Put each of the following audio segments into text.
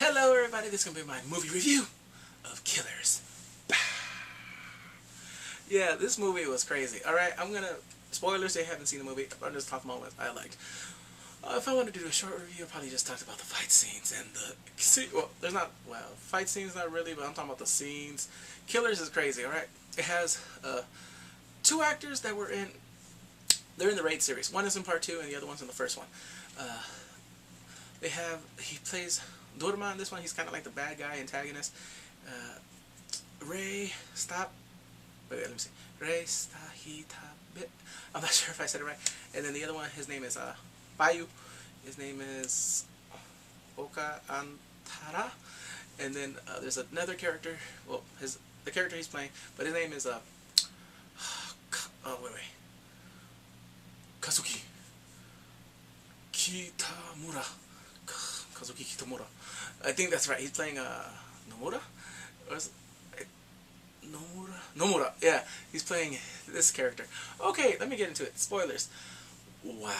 Hello everybody, this is going to be my movie review of Killers. Yeah, this movie was crazy. Alright, I'm going to, spoilers if you haven't seen the movie, I'm just talking about what I liked. If I wanted to do a short review, I'd probably just talk about the fight scenes and fight scenes not really, but I'm talking about the scenes. Killers is crazy, alright? It has two actors that they're in the Raid series. One is in part 2 and the other one's in the first one. He plays Dorma in this one. He's kind of like the bad guy antagonist. Ray, stop. Wait, let me see. Ray Stahitabit. I'm not sure if I said it right. And then the other one, his name is Bayu. His name is Oka Antara. And then there's another character. Well, the character he's playing, but his name is Kazuki Kitamura. Kazuki Kitamura. I think that's right. He's playing Nomura? Or is it Nomura? Nomura, yeah. He's playing this character. Okay, let me get into it. Spoilers. Wow.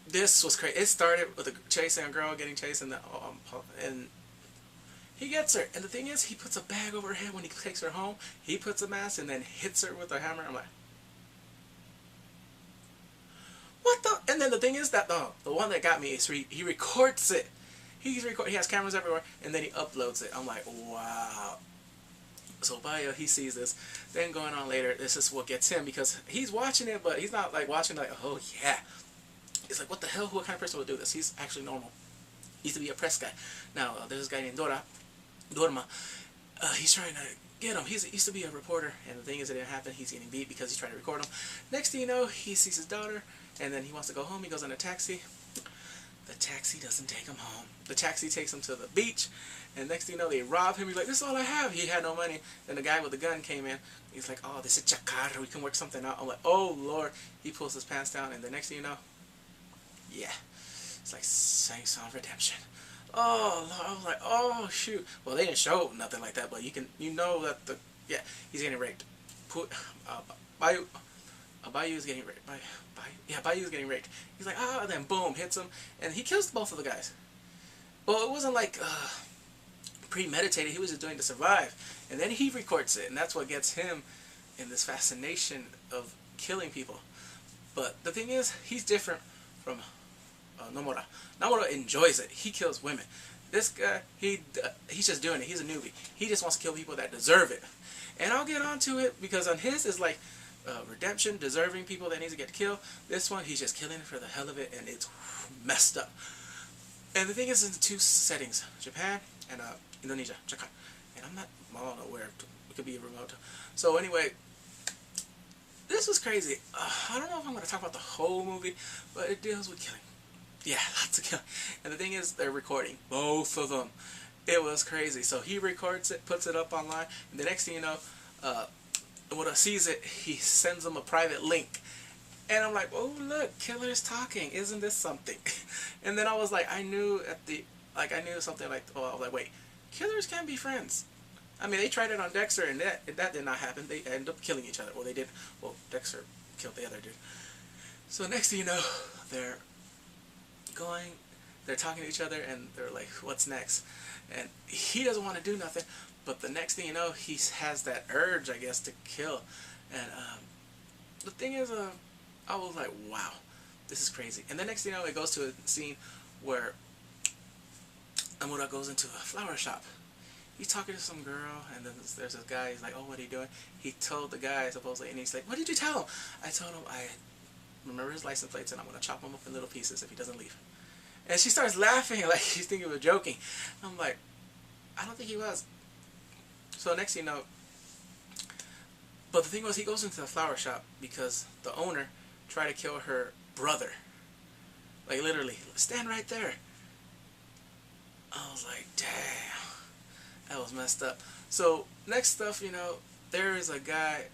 This was crazy. It started with a chasing a girl getting chased and he gets her. And the thing is, he puts a bag over her head when he takes her home. He puts a mask and then hits her with a hammer. I'm like, what the? And then the thing is that the one that got me is he records it. He has cameras everywhere, and then he uploads it. I'm like, wow. So Bayo, he sees this. Then going on later, this is what gets him because he's watching it, but he's not like watching like, oh yeah. He's like, what the hell? What kind of person would do this? He's actually normal. He used to be a press guy. Now there's this guy named Dorma. He's trying to get him. He used to be a reporter, and the thing is, it didn't happen. He's getting beat because he's trying to record him. Next thing you know, he sees his daughter, and then he wants to go home. He goes on a taxi. The taxi doesn't take him home. The taxi takes him to the beach, and next thing you know, they rob him. He's like, this is all I have. He had no money. Then the guy with the gun came in. He's like, oh, this is Chakar. We can work something out. I'm like, oh, Lord. He pulls his pants down, and the next thing you know, yeah, it's like Saints of Redemption. Oh, Lord. I was like, oh, shoot. Well, they didn't show nothing like that, but you know that he's getting raped. Bayou's getting raped. Bayou's getting raped. He's like, and then boom, hits him, and he kills both of the guys. Well, it wasn't like premeditated. He was just doing to survive, and then he records it, and that's what gets him in this fascination of killing people. But the thing is, he's different from Nomura. Nomura enjoys it. He kills women. This guy, he's just doing it. He's a newbie. He just wants to kill people that deserve it. And I'll get onto it because on his is like redemption, deserving people that needs to get killed. This one, he's just killing it for the hell of it, and it's messed up. And the thing is, in two settings, Japan and Indonesia, Jakarta. And I don't know where, it could be remote. So anyway, this was crazy. I don't know if I'm going to talk about the whole movie, but it deals with killing. Yeah, lots of killing. And the thing is, they're recording, both of them. It was crazy. So he records it, puts it up online, and the next thing you know, when he sees it, he sends them a private link. And I'm like, oh look, Killer's talking. Isn't this something? And then I was like, I knew something like, oh, I was like, wait, killers can't be friends. I mean, they tried it on Dexter, and that did not happen. They ended up killing each other. Well, they did. Well, Dexter killed the other dude. So next thing you know, they're talking to each other, and they're like, what's next? And he doesn't want to do nothing, but the next thing you know, he has that urge, I guess, to kill. And the thing is, I was like, wow, this is crazy. And the next thing you know, it goes to a scene where Amura goes into a flower shop. He's talking to some girl, and then there's this guy. He's like, oh, what are you doing? He told the guy, supposedly, and he's like, what did you tell him? I told him I remember his license plates, and I'm going to chop him up in little pieces if he doesn't leave. And she starts laughing like she's thinking we were joking. I'm like, I don't think he was. So next thing you know, but the thing was, he goes into the flower shop because the owner tried to kill her brother. Like literally, stand right there. I was like, damn, that was messed up. So next stuff, you know, there is a guy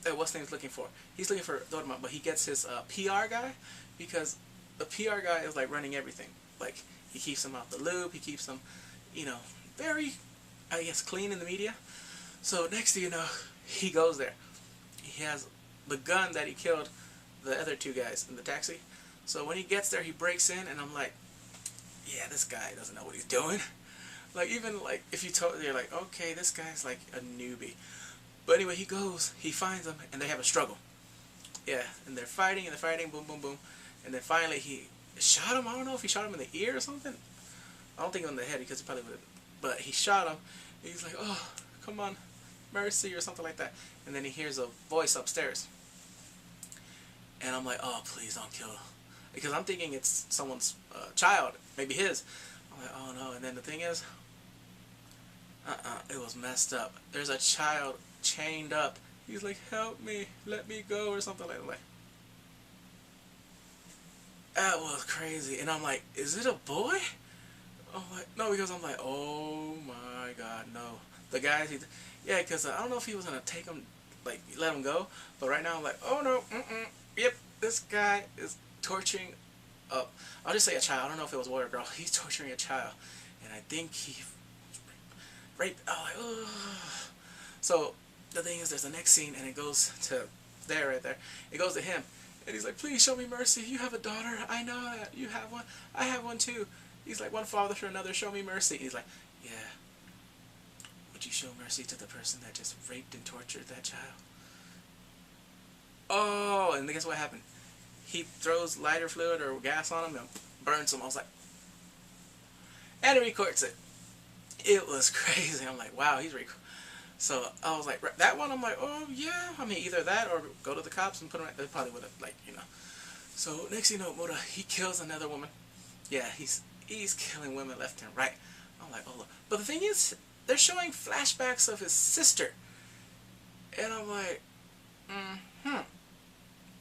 that what's name's looking for. He's looking for Dortmund, but he gets his PR guy because the PR guy is like running everything. Like he keeps him out the loop. He keeps him, you know, very, I guess, clean in the media. So next thing you know, he goes there. He has the gun that he killed the other two guys in the taxi. So when he gets there, he breaks in, and I'm like, yeah, this guy doesn't know what he's doing. Like, even like if you told, they're like, okay, this guy's like a newbie. But anyway, he goes, he finds them, and they have a struggle. Yeah, and they're fighting, boom, boom, boom, and then finally he shot him. I don't know if he shot him in the ear or something. I don't think on the head because he probably would have. But he shot him. And he's like, oh, come on, mercy or something like that. And then he hears a voice upstairs. And I'm like, oh, please don't kill him. Because I'm thinking it's someone's child, maybe his. I'm like, oh no. And then the thing is, it was messed up. There's a child chained up. He's like, help me, let me go, or something like that. That was crazy. And I'm like, is it a boy? I'm like, no, because I'm like, oh my god, no. The guys, yeah, because I don't know if he was going to take him, like, let him go. But right now I'm like, oh no, yep, this guy is torturing I'll just say a child. I don't know if it was a boy or girl. He's torturing a child. And I think he raped, oh, like, ugh. So the thing is, there's the next scene, and it goes to there, right there. It goes to him. And he's like, please show me mercy. You have a daughter. I know that. You have one. I have one too. He's like, one father for another. Show me mercy. And he's like, yeah. Would you show mercy to the person that just raped and tortured that child? Oh, and guess what happened? He throws lighter fluid or gas on him and burns him. I was like, and he records it. It was crazy. I'm like, wow, he's recording. So I was like, that one, I'm like, oh yeah. I mean, either that or go to the cops and put him right. They probably would have, like, you know. So next thing you know, Moda, he kills another woman. Yeah, he's killing women left and right. I'm like, oh look. But the thing is, they're showing flashbacks of his sister. And I'm like,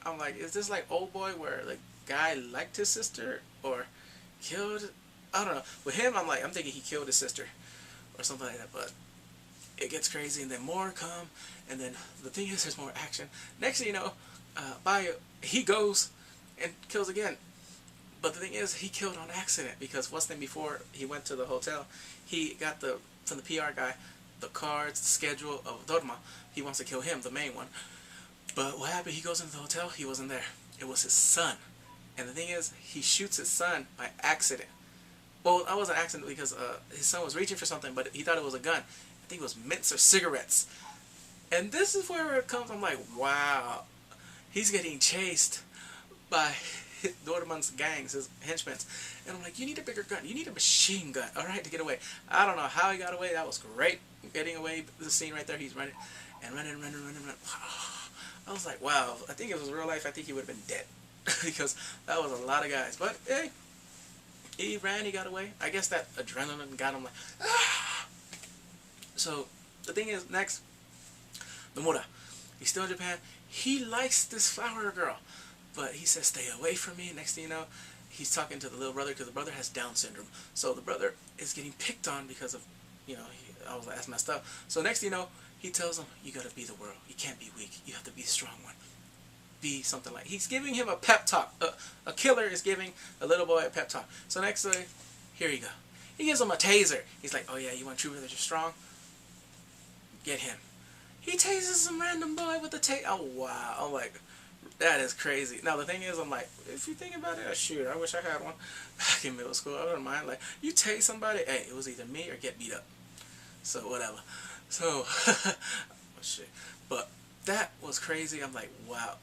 I'm like, is this like Old Boy where the guy liked his sister or killed? I don't know. With him, I'm thinking he killed his sister or something like that. But it gets crazy, and then more come, and then the thing is, there's more action. Next thing you know, he goes and kills again. But the thing is, he killed on accident because what's the name, before he went to the hotel, he got from the PR guy the cards, the schedule of Dorma. He wants to kill him, the main one. But what happened? He goes into the hotel. He wasn't there. It was his son. And the thing is, he shoots his son by accident. Well, that wasn't an accident because his son was reaching for something, but he thought it was a gun. I think it was mints or cigarettes. And this is where it comes. I'm like, wow. He's getting chased by Dortmund's gangs, his henchmen. And I'm like, you need a bigger gun. You need a machine gun, all right, to get away. I don't know how he got away. That was great. Getting away, the scene right there. He's running and running. I was like, wow. I think if it was real life, I think he would have been dead. Because that was a lot of guys. But, hey, he ran, he got away. I guess that adrenaline got him like, ah! So, the thing is, next, Nomura. He's still in Japan. He likes this flower girl. But he says, stay away from me. Next thing you know, he's talking to the little brother because the brother has Down syndrome. So the brother is getting picked on because of, you know, I was like, that's messed up. So next thing you know, he tells him, you gotta be the world. You can't be weak. You have to be the strong one. Be something like, he's giving him a pep talk. A killer is giving a little boy a pep talk. So next day, here you go. He gives him a taser. He's like, oh yeah, you want to prove that you're strong? Get him. He tases some random boy with the taser. Oh wow. I'm like, that is crazy. Now the thing is, I'm like, if you think about it, shoot, I wish I had one back in middle school. I wouldn't mind. Like, you tase somebody, hey, it was either me or get beat up. So whatever. So, oh shit. But that was crazy. I'm like, wow.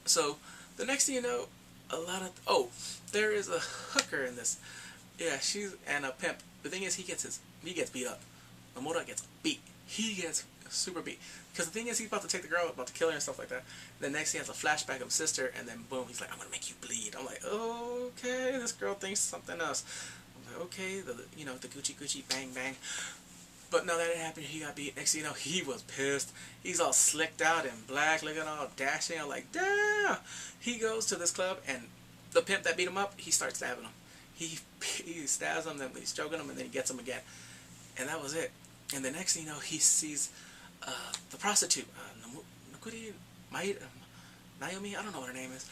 So the next thing you know, there is a hooker in this. Yeah, she's and a pimp. The thing is, he gets beat up. Nomura gets beat. He gets super beat. Because the thing is, he's about to take the girl, about to kill her and stuff like that. Then next he has a flashback of his sister, and then boom, he's like, I'm gonna make you bleed. I'm like, okay, this girl thinks something else. I'm like, okay, the Gucci bang bang. But no, that didn't happen. He got beat. Next thing you know, he was pissed. He's all slicked out in black, looking all dashing. I'm like, damn. He goes to this club, and the pimp that beat him up, he starts stabbing him. He stabs him, then he's choking him, and then he gets him again. And that was it. And the next thing you know, he sees the prostitute, Naomi, I don't know what her name is.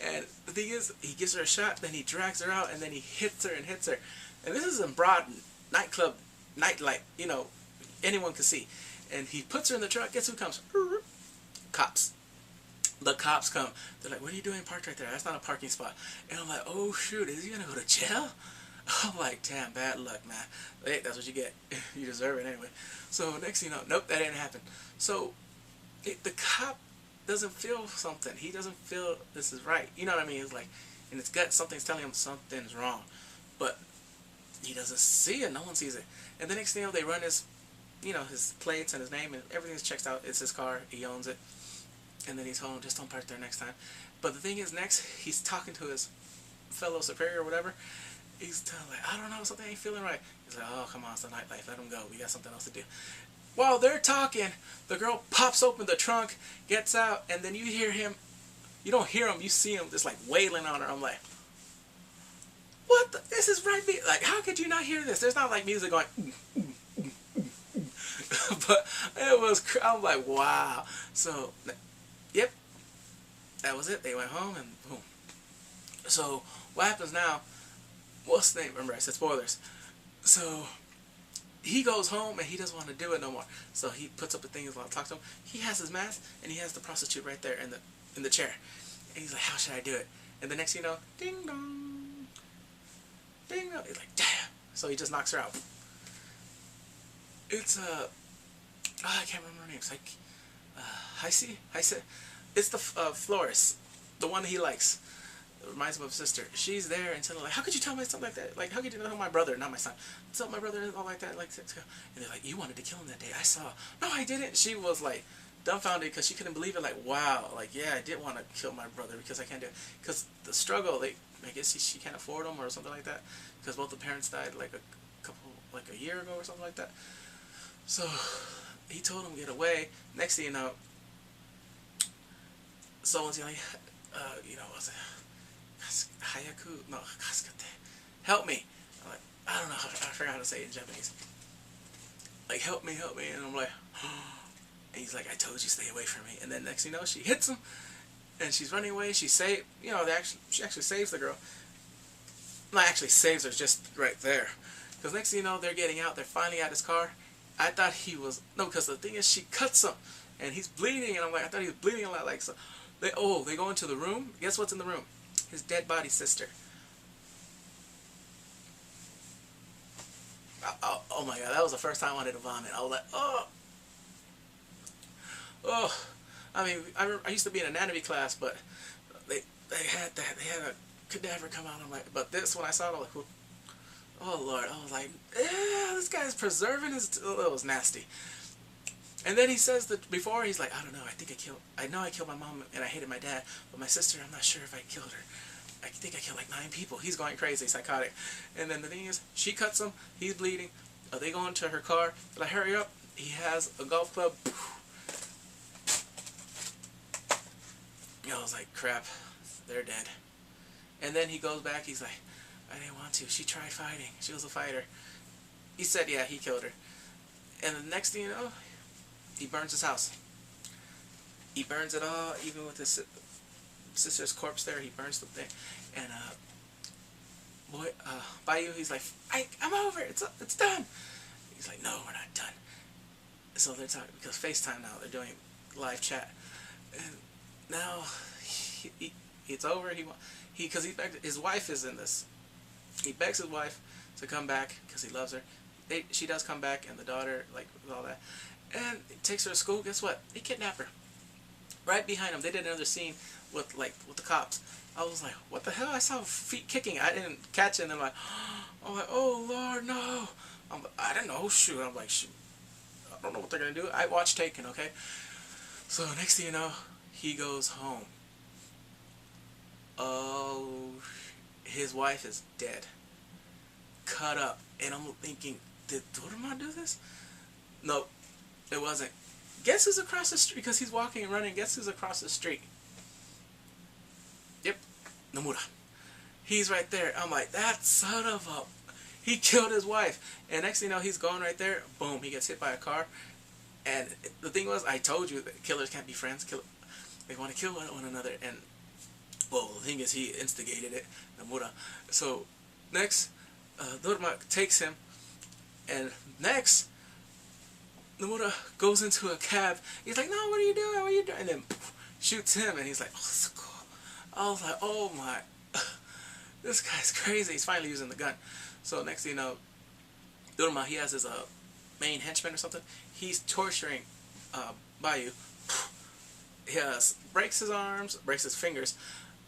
And the thing is, he gives her a shot, then he drags her out, and then he hits her. And this is in broad nightclub, nightlight, you know, anyone can see. And he puts her in the truck. Guess who comes? Cops. The cops come. They're like, what are you doing parked right there? That's not a parking spot. And I'm like, oh shoot, is he gonna go to jail? I'm like, damn, bad luck, man. Hey, that's what you get. You deserve it anyway. So next thing you know, nope, that didn't happen. So the cop doesn't feel something. He doesn't feel this is right. You know what I mean? It's like in his gut, something's telling him something's wrong, but he doesn't see it. No one sees it. And the next thing you know, they run his, his plates and his name and everything's checked out. It's his car. He owns it. And then he's home. Just don't park there next time. But the thing is, next he's talking to his fellow superior or whatever. He's telling like, I don't know, something ain't feeling right. He's like, oh, come on, it's the nightlife. Let him go. We got something else to do. While they're talking, the girl pops open the trunk, gets out, and then you hear him. You don't hear him. You see him just like wailing on her. I'm like, what? This is right. Like, how could you not hear this? There's not like music going. But it was. I'm like, wow. So, yep. That was it. They went home and boom. So what happens now? What's the name? Remember, I said spoilers. So he goes home and he doesn't want to do it no more. So he puts up the thing. He's want to talk to him. He has his mask and he has the prostitute right there in the chair. And he's like, how should I do it? And the next thing you know, ding dong, ding dong. He's like, damn. So he just knocks her out. It's I can't remember her name. It's like Heise. It's the florist, the one he likes. It reminds him of his sister. She's there and telling like, how could you tell me something like that? Like, how could you know my brother, not my son? Tell my brother and all like that. Like, and they're like, you wanted to kill him that day. I saw. No, I didn't. She was like dumbfounded because she couldn't believe it. Like, wow. Like, yeah, I did want to kill my brother because I can't do it. Because the struggle, like, I guess she can't afford him or something like that. Because both the parents died like a year ago or something like that. So he told him to get away. Next thing you know, someone's yelling, was it Hayaku? No, Kasukate. Help me. I'm like, I don't know. I forgot how to say it in Japanese. Like, help me. And I'm like, and he's like, I told you, stay away from me. And then next thing you know, she hits him, and she's running away. She she actually saves the girl. Not actually saves her, just right there. Because next thing you know, they're getting out. They're finally at his car. I thought he was, no, because the thing is, she cuts him, and he's bleeding, and I'm like, I thought he was bleeding a lot, like, so. They go into the room. Guess what's in the room? His dead body sister. Oh my god, that was the first time I wanted to vomit. I was like, oh. I mean, I used to be in anatomy class, but they had a cadaver come out. I'm like, but this, when I saw it, I was like, oh Lord, I was like, this guy's preserving his. Oh, it was nasty. And then he says that before, he's like, I don't know, I know I killed my mom and I hated my dad, but my sister, I'm not sure if I killed her. I think I killed like 9 people. He's going crazy, psychotic. And then the thing is, she cuts him, he's bleeding, they go into her car, they're like, hurry up, he has a golf club. I was like, crap, they're dead. And then he goes back, he's like, I didn't want to, she tried fighting, she was a fighter. He said, yeah, he killed her. And the next thing you know, he burns his house. He burns it all, even with his sister's corpse there. He burns the thing. And Bayu, he's like, I'm over it. It's done. He's like, no, we're not done. So they're talking because FaceTime now. They're doing live chat. And now it's over. Because his wife is in this. He begs his wife to come back because he loves her. She does come back, and the daughter, like, with all that. And he takes her to school. Guess what? He kidnapped her. Right behind him. They did another scene with the cops. I was like, what the hell? I saw feet kicking. I didn't catch it. And I'm like, oh Lord, no. I didn't know. Shoot. I'm like, shoot. I don't know what they're going to do. I watched Taken, okay? So next thing you know, he goes home. Oh, his wife is dead. Cut up. And I'm thinking, did Dorama do this? Nope. It wasn't. Guess who's across the street? Because he's walking and running. Guess who's across the street? Yep. Nomura. He's right there. I'm like, that son of a... He killed his wife. And next thing you know, he's going right there. Boom. He gets hit by a car. And the thing was, I told you that killers can't be friends. They want to kill one another. And, well, the thing is, he instigated it. Nomura. So, next, Dorama takes him. And next... Nomura goes into a cab. He's like, no, what are you doing? What are you doing? And then poof, shoots him, and he's like, oh, so cool. I was like, oh my, this guy's crazy. He's finally using the gun. So next thing you know, Durma, he has his main henchman or something. He's torturing Bayu. He breaks his arms, breaks his fingers,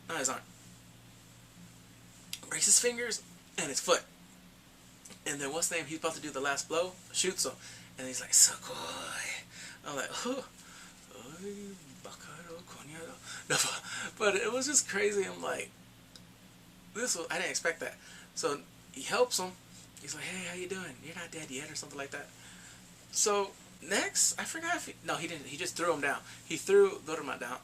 not his arm, breaks his fingers and his foot. And then what's the name? He's about to do the last blow, shoots him, and he's like, "Sukoi." I'm like, "Oh, bakaro konyado." But it was just crazy. I'm like, I didn't expect that. So he helps him. He's like, "Hey, how you doing? You're not dead yet," or something like that. So next, I forgot if no, he didn't. He just threw him down. He threw Dorma down,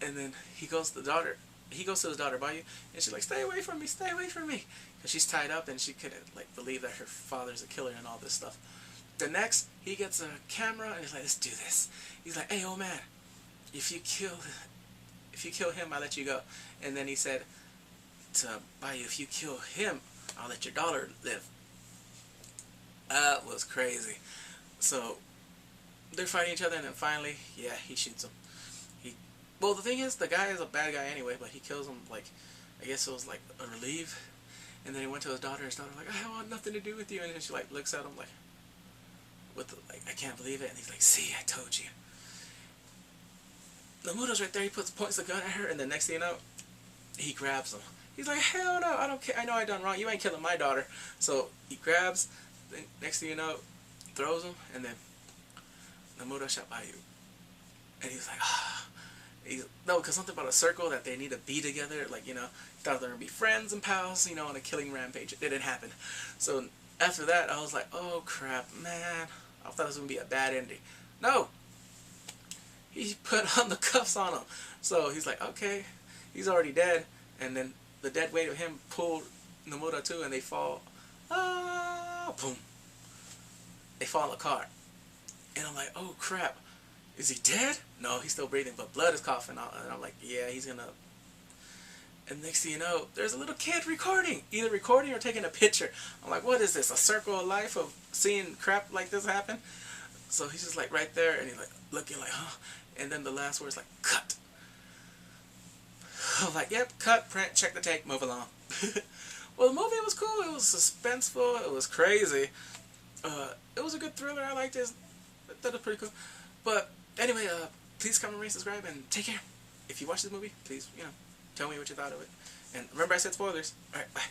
and then he goes to the daughter. He goes to his daughter Bayu, and she's like, "Stay away from me! Stay away from me!" Because she's tied up, and she couldn't like believe that her father's a killer and all this stuff. The next, he gets a camera, and he's like, "Let's do this." He's like, "Hey, old man, if you kill him, I'll let you go." And then he said to Bayu, "If you kill him, I'll let your daughter live." That was crazy. So they're fighting each other, and then finally, yeah, he shoots him. Well, the thing is, the guy is a bad guy anyway, but he kills him, like, I guess it was, like, a relief. And then he went to his daughter, and his daughter was like, "I want nothing to do with you." And then she, like, looks at him, like, "I can't believe it." And he's like, "See, I told you." Nomuro's right there, he points the gun at her, and the next thing you know, he grabs him. He's like, "Hell no, I don't care, I know I done wrong, you ain't killing my daughter." So he grabs, then next thing you know, throws him, and then Nomura shot Bayu. And he was like, "Ah." No, because something about a circle that they need to be together, like, he thought they were going to be friends and pals, on a killing rampage. It didn't happen. So after that, I was like, oh crap, man, I thought it was going to be a bad ending. No! He put on the cuffs on him. So he's like, okay, he's already dead. And then the dead weight of him pulled Nomura too, and they fall, boom. They fall in the car. And I'm like, oh crap. Is he dead? No, he's still breathing, but blood is coughing out. And I'm like, yeah, he's gonna... And next thing you know, there's a little kid recording. Either recording or taking a picture. I'm like, what is this? A circle of life of seeing crap like this happen? So he's just like right there, and he's like looking like, huh? And then the last word is like, cut. I'm like, yep, cut, print, check the take, move along. Well, the movie was cool. It was suspenseful. It was crazy. It was a good thriller. I liked it. That was pretty cool. But anyway, please comment, rate, subscribe, and take care. If you watch this movie, please, tell me what you thought of it. And remember I said spoilers. Alright, bye.